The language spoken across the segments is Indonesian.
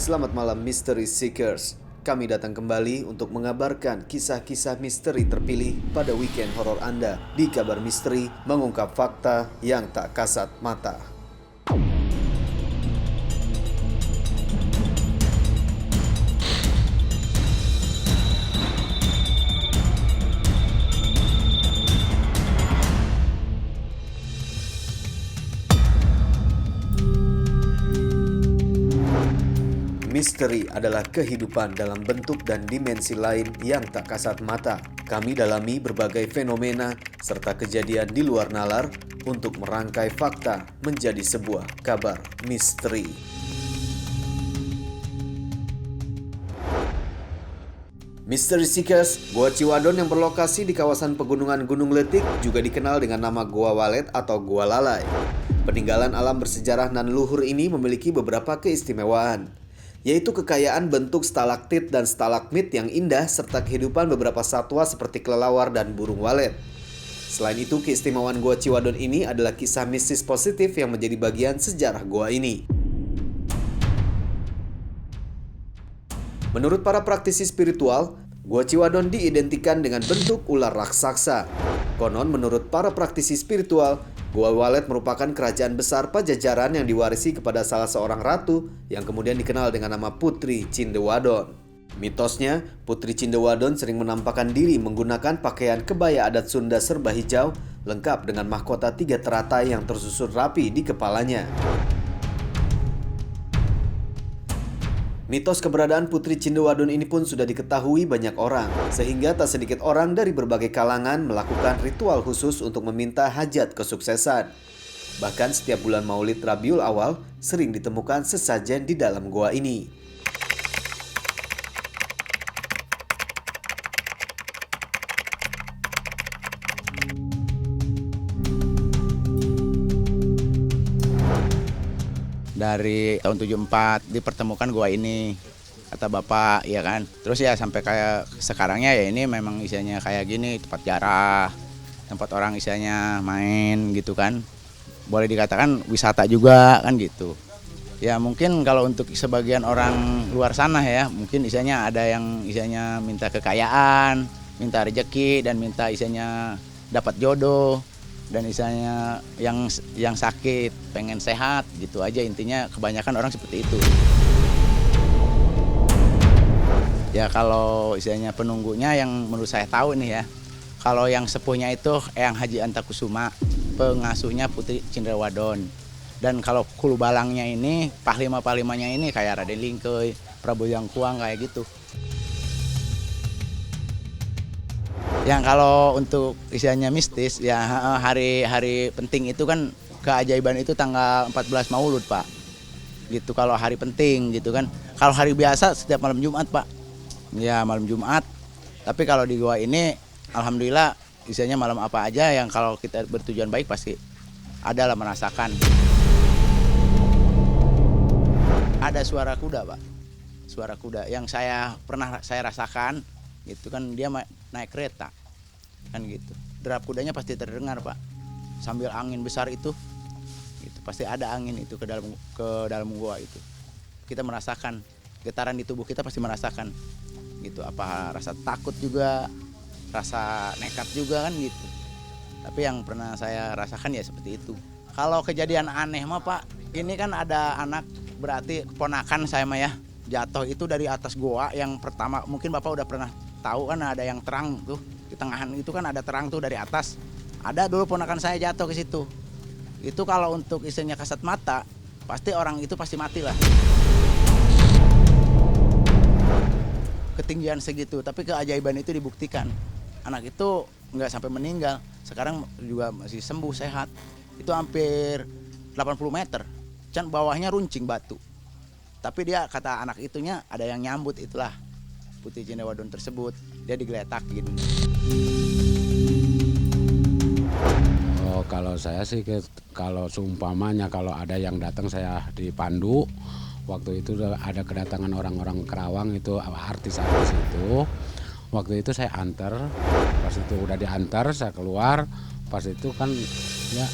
Selamat malam Mystery Seekers. Kami datang kembali untuk mengabarkan kisah-kisah misteri terpilih pada weekend horor Anda di Kabar Misteri mengungkap fakta yang tak kasat mata. Misteri adalah kehidupan dalam bentuk dan dimensi lain yang tak kasat mata. Kami dalami berbagai fenomena serta kejadian di luar nalar untuk merangkai fakta menjadi sebuah kabar misteri. Mystery Seekers, Gua Ciwadon yang berlokasi di kawasan pegunungan Gunung Letik juga dikenal dengan nama Gua Walet atau Gua Lalai. Peninggalan alam bersejarah nan luhur ini memiliki beberapa keistimewaan, yaitu kekayaan bentuk stalaktit dan stalagmit yang indah serta kehidupan beberapa satwa seperti kelelawar dan burung walet. Selain itu, keistimewaan Gua Ciwadon ini adalah kisah mistis positif yang menjadi bagian sejarah gua ini. Menurut para praktisi spiritual, Gua Ciwadon diidentikan dengan bentuk ular raksasa. Konon menurut para praktisi spiritual, Gua Walet merupakan kerajaan besar Pajajaran yang diwarisi kepada salah seorang ratu yang kemudian dikenal dengan nama Putri Cindewadon. Mitosnya, Putri Cindewadon sering menampakkan diri menggunakan pakaian kebaya adat Sunda serba hijau lengkap dengan mahkota 3 teratai yang tersusun rapi di kepalanya. Mitos keberadaan Putri Cindewadon ini pun sudah diketahui banyak orang, sehingga tak sedikit orang dari berbagai kalangan melakukan ritual khusus untuk meminta hajat kesuksesan. Bahkan setiap bulan Maulid Rabiul Awal sering ditemukan sesajen di dalam gua ini. Dari tahun 74 dipertemukan gua ini, kata bapak, ya kan. Terus ya sampai kayak sekarangnya ya ini memang isinya kayak gini, tempat jarah, tempat orang isinya main gitu kan. Boleh dikatakan wisata juga kan gitu. Ya mungkin kalau untuk sebagian orang luar sana ya, mungkin isinya ada yang isinya minta kekayaan, minta rezeki dan minta isinya dapat jodoh. Dan misalnya yang sakit pengen sehat gitu aja, intinya kebanyakan orang seperti itu. Ya kalau istilahnya penunggunya yang menurut saya tahu nih ya, kalau yang sepuhnya itu Eyang Haji Antakusuma, pengasuhnya Putri Cindewadon. Dan kalau kulu balangnya ini, pahlima-pahlimanya ini kayak Raden Lingkey, Prabu Yangkuang kayak gitu. Yang kalau untuk istilahnya mistis ya hari-hari penting itu kan keajaiban itu tanggal 14 Maulud, Pak. Gitu kalau hari penting gitu kan. Kalau hari biasa setiap malam Jumat, Pak. Ya malam Jumat. Tapi kalau di gua ini alhamdulillah istilahnya malam apa aja yang kalau kita bertujuan baik pasti adalah merasakan. Ada suara kuda, Pak. Suara kuda yang pernah saya rasakan gitu kan, dia naik kereta kan gitu, derap kudanya pasti terdengar, Pak, sambil angin besar itu gitu, pasti ada angin itu ke dalam gua itu, kita merasakan getaran di tubuh kita, pasti merasakan gitu, apa rasa takut juga, rasa nekat juga kan gitu. Tapi yang pernah saya rasakan ya seperti itu. Kalau kejadian aneh mah, Pak, ini kan ada anak, berarti keponakan saya mah ya, jatuh itu dari atas gua yang pertama. Mungkin Bapak udah pernah tahu kan ada yang terang tuh di tengahan itu kan ada terang tuh dari atas. Ada dulu ponakan saya jatuh ke situ. Itu kalau untuk isinya kasat mata, pasti orang itu pasti mati lah. Ketinggian segitu, tapi keajaiban itu dibuktikan. Anak itu nggak sampai meninggal, sekarang juga masih sembuh sehat. Itu hampir 80 meter, can bawahnya runcing batu. Tapi dia kata anak itunya ada yang nyambut itulah Putri Cindewadon tersebut, dia digeletakin. Oh, kalau saya sih kalau seumpamanya kalau ada yang datang saya dipandu. Waktu itu ada kedatangan orang-orang Kerawang itu, artis-artis itu. Waktu itu saya antar, pas itu udah diantar saya keluar, pas itu kan ya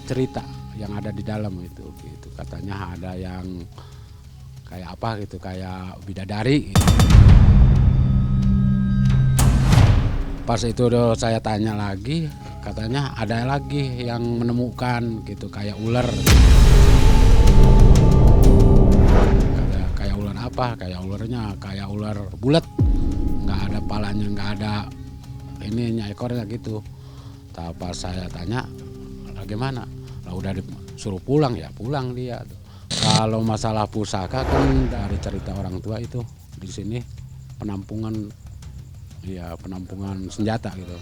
cerita yang ada di dalam itu gitu. Katanya ada yang kayak apa gitu, kayak bidadari gitu. Pas itu saya tanya lagi, katanya ada lagi yang menemukan gitu kayak ular. Kayak ular apa? Kayak ularnya kayak ular bulat, nggak ada palanya, nggak ada ininya ekornya gitu. Pas saya tanya, bagaimana? Lah udah disuruh pulang ya pulang dia. Kalau masalah pusaka kan dari cerita orang tua itu di sini penampungan. Iya, penampungan senjata gitu.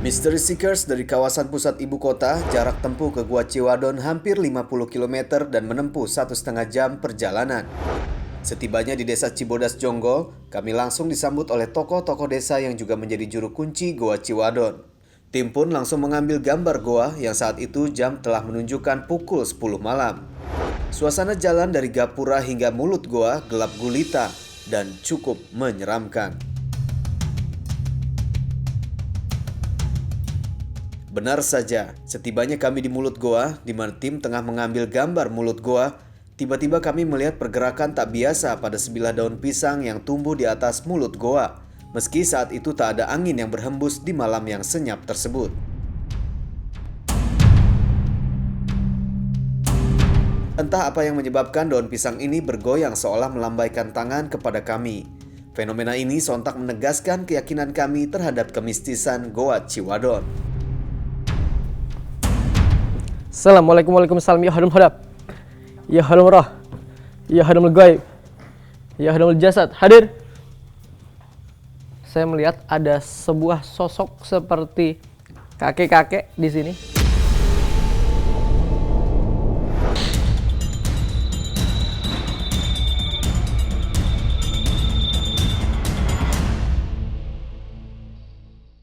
Mystery Seekers dari kawasan pusat ibu kota, jarak tempuh ke Gua Ciwadon hampir 50 km dan menempuh 1,5 jam perjalanan. Setibanya di desa Cibodas Jonggol, kami langsung disambut oleh tokoh-tokoh desa yang juga menjadi juru kunci Gua Ciwadon. Tim pun langsung mengambil gambar goa yang saat itu jam telah menunjukkan pukul 10 malam. Suasana jalan dari gapura hingga mulut goa gelap gulita dan cukup menyeramkan. Benar saja, setibanya kami di mulut goa, di mana tim tengah mengambil gambar mulut goa, tiba-tiba kami melihat pergerakan tak biasa pada sebilah daun pisang yang tumbuh di atas mulut goa, meski saat itu tak ada angin yang berhembus di malam yang senyap tersebut. Entah apa yang menyebabkan daun pisang ini bergoyang seolah melambaikan tangan kepada kami. Fenomena ini sontak menegaskan keyakinan kami terhadap kemistisan Goa Ciwadon. Assalamualaikum warahmatullahi wabarakatuh. Ya hadum hadap, ya hadum roh, ya hadum gaib, ya hadum jasad. Hadir. Saya melihat ada sebuah sosok seperti kakek-kakek di sini.